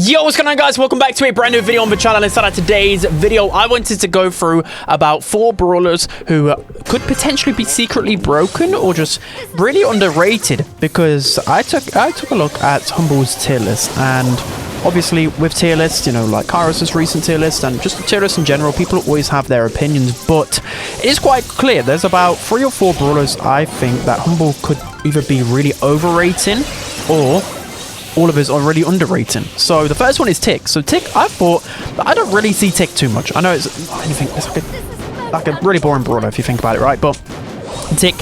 Yo, what's going on, guys? Welcome back to a brand new video on the channel. Inside of today's video, I wanted to go through about 4 brawlers who could potentially be secretly broken or just really underrated, because I took a look at Humble's tier list, and obviously with tier lists, you know, like Kairos' recent tier list and just the tier list in general, people always have their opinions, but it is quite clear there's about 3 or 4 brawlers I think that Humble could either be really overrating or all of us are really underrating. So the first one is Tick. So Tick, I thought, I don't really see Tick too much. I know it's like a really boring brawler if you think about it, right? But Tick,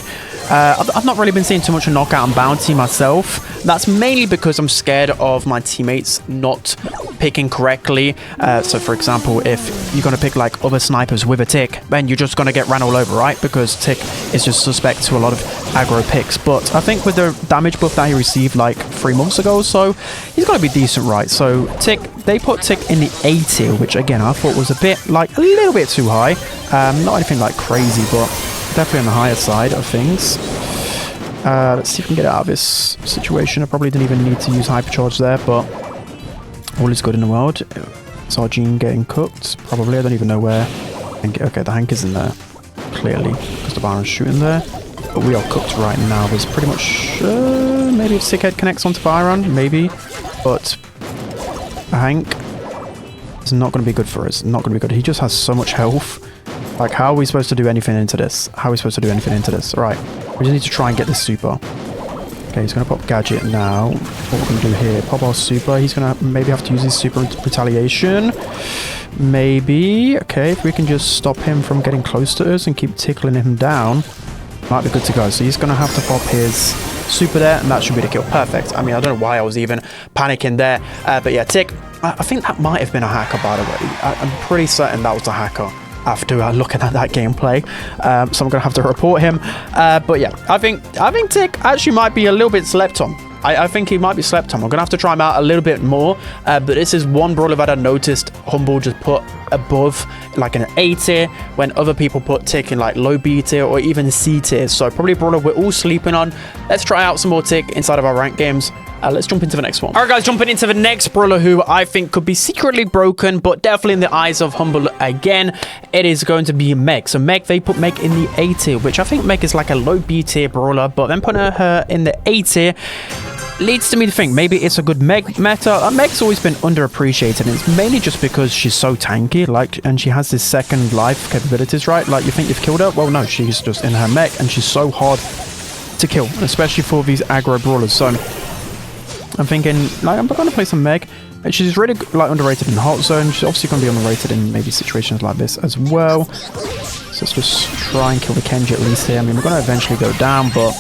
I've not really been seeing too much of Knockout and Bounty myself. That's mainly because I'm scared of my teammates not picking correctly. So for example, if you're going to pick like other snipers with a Tick, then you're just going to get ran all over, right? Because Tick is just suspect to a lot of aggro picks. But I think with the damage buff that he received like 3 months ago or so, he's going to be decent, right? So Tick, they put Tick in the A tier, which again, I thought was a bit like a little bit too high. Not anything like crazy, but definitely on the higher side of things. Let's see if we can get out of this situation. I probably didn't even need to use Hypercharge there, but all is good in the world. Is our Gene getting cooked? Probably. I don't even know where. Okay, the Hank is in there, clearly, because the Baron's shooting there. But we are cooked right now. There's pretty much... maybe if Sickhead connects onto Byron, maybe. But a Hank is not going to be good for us. Not going to be good. He just has so much health. Like, how are we supposed to do anything into this? How are we supposed to do anything into this? Alright, we just need to try and get this super. Okay, he's going to pop Gadget now. What we're going to do here, pop our super. He's going to maybe have to use his super retaliation. Maybe. Okay, if we can just stop him from getting close to us and keep tickling him down, might be good to go. So he's going to have to pop his super there, and that should be the kill. Perfect. I mean, I don't know why I was even panicking there. But yeah, Tick, I think that might have been a hacker, by the way. I'm pretty certain that was a hacker after looking at that gameplay, so I'm gonna have to report him. But yeah, I think Tick actually might be a little bit slept on. I think he might be slept on. I'm gonna have to try him out a little bit more, but this is one brawler that I noticed Humble just put above, like an A tier, when other people put Tick in like low B tier or even C tier. So probably a brawler we're all sleeping on. Let's try out some more Tick inside of our ranked games. Let's jump into the next one. All right, guys, jumping into the next brawler who I think could be secretly broken, but definitely in the eyes of Humble again, it is going to be Meg. So Meg, they put Meg in the A tier, which I think Meg is like a low B tier brawler, but then putting her in the A tier leads to me to think maybe it's a good Meg meta. Meg's always been underappreciated, and it's mainly just because she's so tanky, like, and she has this second life capabilities, right? Like, you think you've killed her? Well, no, she's just in her mech, and she's so hard to kill, especially for these aggro brawlers. So I'm thinking, like, I'm going to play some Meg. She's really, like, underrated in Hot Zone. She's obviously going to be underrated in maybe situations like this as well. So let's just try and kill the Kenji at least here. I mean, we're going to eventually go down, but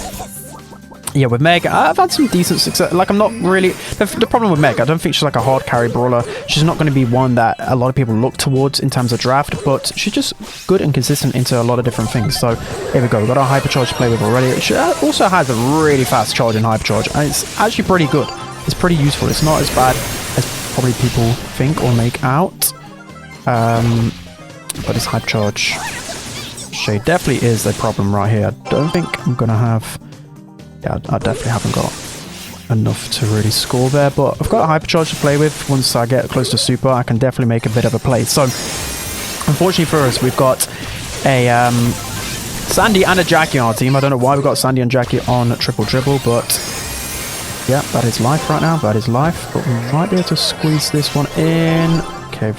yeah, with Meg, I've had some decent success. Like, I'm not really... The problem with Meg, I don't think she's like a hard carry brawler. She's not going to be one that a lot of people look towards in terms of draft, but she's just good and consistent into a lot of different things. So here we go. We've got our Hypercharge to play with already. She also has a really fast charge in Hypercharge, and it's actually pretty good. It's pretty useful. It's not as bad as probably people think or make out. But this Hypercharge shade definitely is a problem right here. I don't think I'm going to have... Yeah, I definitely haven't got enough to really score there, but I've got a Hypercharge to play with. Once I get close to super, I can definitely make a bit of a play. So, unfortunately for us, we've got a Sandy and a Jackie on our team. I don't know why we've got Sandy and Jackie on triple, but yeah, that is life right now. That is life, but we might be able to squeeze this one in. Okay,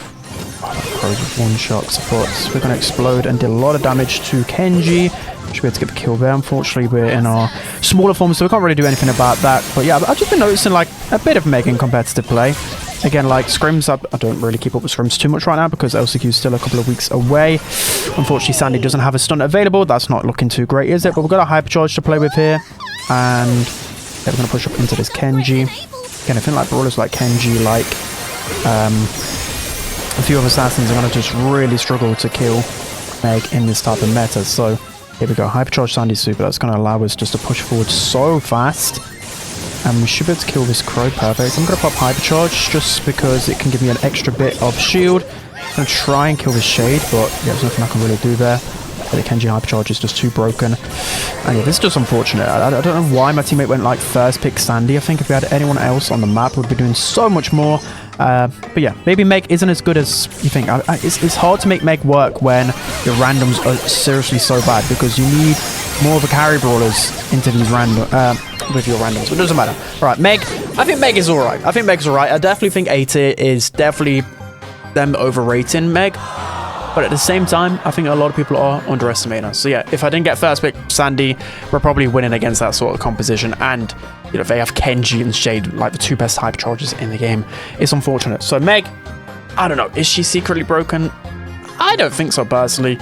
Crow's with one-shot supports. We're going to explode and deal a lot of damage to Kenji. Should be able to get the kill there. Unfortunately, we're in our smaller form, so we can't really do anything about that. But yeah, I've just been noticing like a bit of Meg in competitive play. Again, like scrims, I don't really keep up with scrims too much right now because LCQ is still a couple of weeks away. Unfortunately, Sandy doesn't have a stun available. That's not looking too great, is it? But we've got a Hypercharge to play with here. And yeah, we're going to push up into this Kenji. Again, I think like brawlers like Kenji, like a few other assassins are going to just really struggle to kill Meg in this type of meta. So here we go, Hypercharge Sandy super. That's going to allow us just to push forward so fast. And we should be able to kill this Crow. Perfect. I'm going to pop Hypercharge just because it can give me an extra bit of shield. I'm going to try and kill this Shade, but yeah, there's nothing I can really do there. The Kenji Hypercharge is just too broken. And yeah, this is just unfortunate. I don't know why my teammate went like first pick Sandy. I think if we had anyone else on the map, we'd be doing so much more. But yeah, maybe Meg isn't as good as you think. It's hard to make Meg work when your randoms are seriously so bad, because you need more of a carry brawlers into these random with your randoms. But it doesn't matter. All right, Meg. I think Meg is all right. I think Meg's all right. I definitely think A tier is definitely them overrating Meg. But at the same time, I think a lot of people are underestimating us. So yeah, if I didn't get first pick Sandy, we're probably winning against that sort of composition. And, you know, they have Kenji and Shade, like the two best hyperchargers in the game. It's unfortunate. So Meg, I don't know. Is she secretly broken? I don't think so, personally.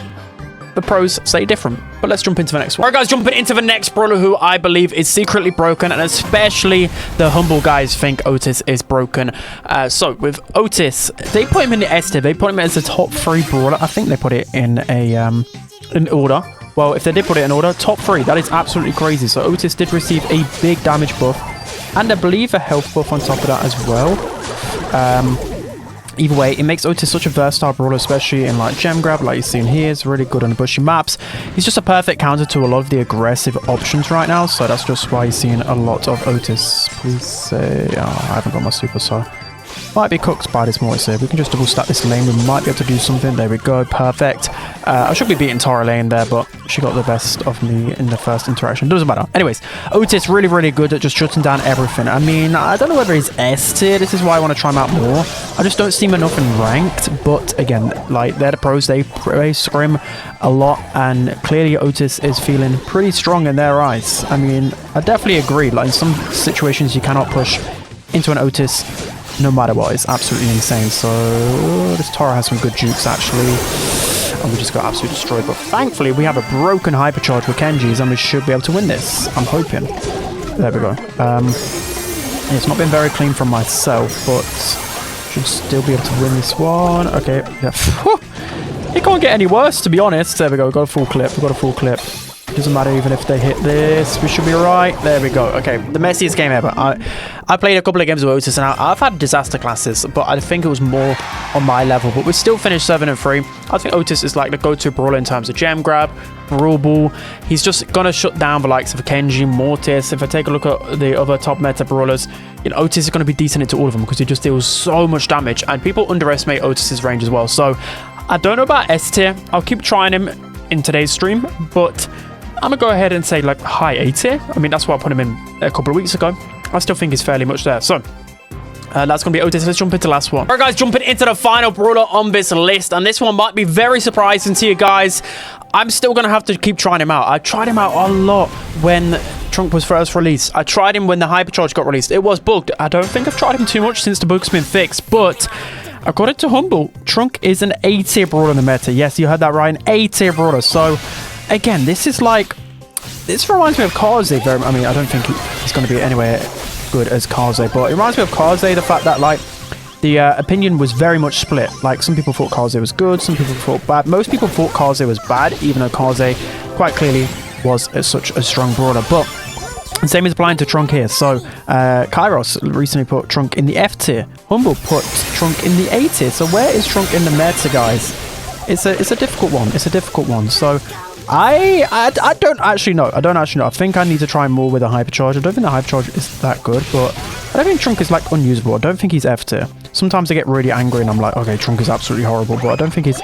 The pros say different, but let's jump into the next one. All right, guys, jumping into the next brawler who I believe is secretly broken, and especially the humble guys think Otis is broken. So with Otis, they put him in the S tier. They put him as the top 3 brawler. I think they put it in in order. Well, if they did put it in order, top 3. That is absolutely crazy. So Otis did receive a big damage buff, and I believe a health buff on top of that as well. Either way, it makes Otis such a versatile brawler, especially in like gem grab, like you've seen here. It's really good on the bushy maps. He's just a perfect counter to a lot of the aggressive options right now, so that's just why you're seeing a lot of Otis. Please say, oh, I haven't got my super, so might be cooked by this Mortis here. We can just double stack this lane. We might be able to do something. There we go. Perfect. I should be beating Tara lane there, but she got the best of me in the first interaction. Doesn't matter. Anyways, Otis really, really good at just shutting down everything. I mean, I don't know whether he's S tier. This is why I want to try him out more. I just don't see him enough in ranked. But again, like, they're the pros. They scrim a lot. And clearly Otis is feeling pretty strong in their eyes. I mean, I definitely agree. Like, in some situations, you cannot push into an Otis no matter what. It's absolutely insane. So this Tara has some good jukes actually, and we just got absolutely destroyed. But thankfully we have a broken hypercharge with Kenji's, and we should be able to win this. I'm hoping. There we go. It's not been very clean from myself, but should still be able to win this one. Okay, yeah. It can't get any worse, to be honest. There we go. We've got a full clip. We've got a full clip. Doesn't matter even if they hit this. We should be right. There we go. Okay, the messiest game ever. I played a couple of games with Otis, and I've had disaster classes, but I think it was more on my level. But we still finished 7-3. I think Otis is like the go-to brawler in terms of gem grab, brawl ball. He's just gonna shut down the likes of Kenji, Mortis. If I take a look at the other top meta brawlers, you know, Otis is gonna be decent into all of them because he just deals so much damage, and people underestimate Otis's range as well. So I don't know about S tier. I'll keep trying him in today's stream, but I'm gonna go ahead and say like high A tier. I mean, that's why I put him in a couple of weeks ago. I still think he's fairly much there. So that's gonna be Otis. Let's jump into the last one. All right, guys, jumping into the final brawler on this list, and this one might be very surprising to you guys. I'm still gonna have to keep trying him out. I tried him out a lot when Trunk was first released. I tried him when the hypercharge got released. It was bugged. I don't think I've tried him too much since the bug's been fixed, but I got it to humble. Trunk is an A tier brawler in the meta. Yes, you heard that right, an A tier brawler. So again, this is like, this reminds me of Kaze. I mean, I don't think he's going to be anywhere good as Kaze, but it reminds me of Kaze, the fact that like the opinion was very much split. Like, some people thought Kaze was good, some people thought bad. Most people thought Kaze was bad, even though Kaze quite clearly was such a strong brawler. But the same is applying to Trunk here. So Kairos recently put Trunk in the F tier. Humble put Trunk in the A tier. So where is Trunk in the meta, guys? It's a difficult one. It's a difficult one. So I don't actually know. I think I need to try more with a hypercharge. I don't think the hypercharge is that good, but I don't think Trunk is like unusable. I don't think he's F tier. Sometimes I get really angry and I'm like, okay, Trunk is absolutely horrible, but I don't think he's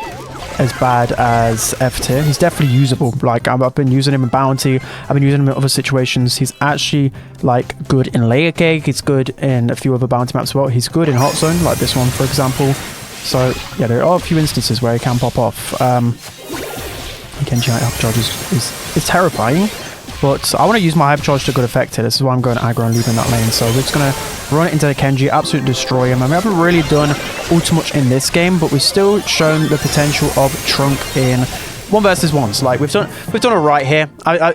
as bad as F tier. He's definitely usable. Like, I've been using him in Bounty. I've been using him in other situations. He's actually like good in Layer Cake. He's good in a few other Bounty maps as well. He's good in Hot Zone, like this one, for example. So yeah, there are a few instances where he can pop off. Kenji hypercharge is terrifying, but I want to use my hypercharge to good effect here. This is why I'm going aggro and leaving that lane. So we're just going to run it into the Kenji, absolutely destroy him. And we haven't really done all too much in this game, but we've still shown the potential of Trunk in 1 versus 1s. Like, we've done it right here.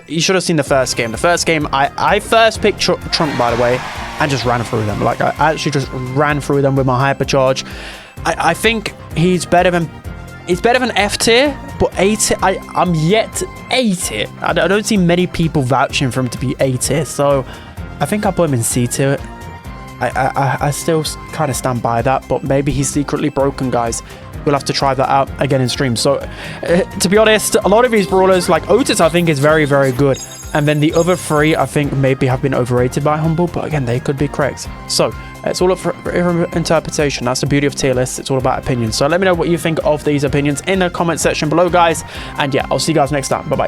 You should have seen the first game. The first game, I first picked Trunk, by the way, and just ran through them. Like, I actually just ran through them with my hypercharge. I think he's better than F tier, but A tier, I'm yet A tier. I don't see many people vouching for him to be A tier, so I think I'll put him in C tier. I still kind of stand by that, but maybe he's secretly broken, guys. we'll have to try that out again in stream. So, to be honest, a lot of these brawlers, like Otis, I think is very, very good. And then the other three, I think, maybe have been overrated by Humble. But again, they could be correct. So, it's all up for interpretation. That's the beauty of tier lists. It's all about opinions. So, let me know what you think of these opinions in the comment section below, guys. And yeah, I'll see you guys next time. Bye-bye.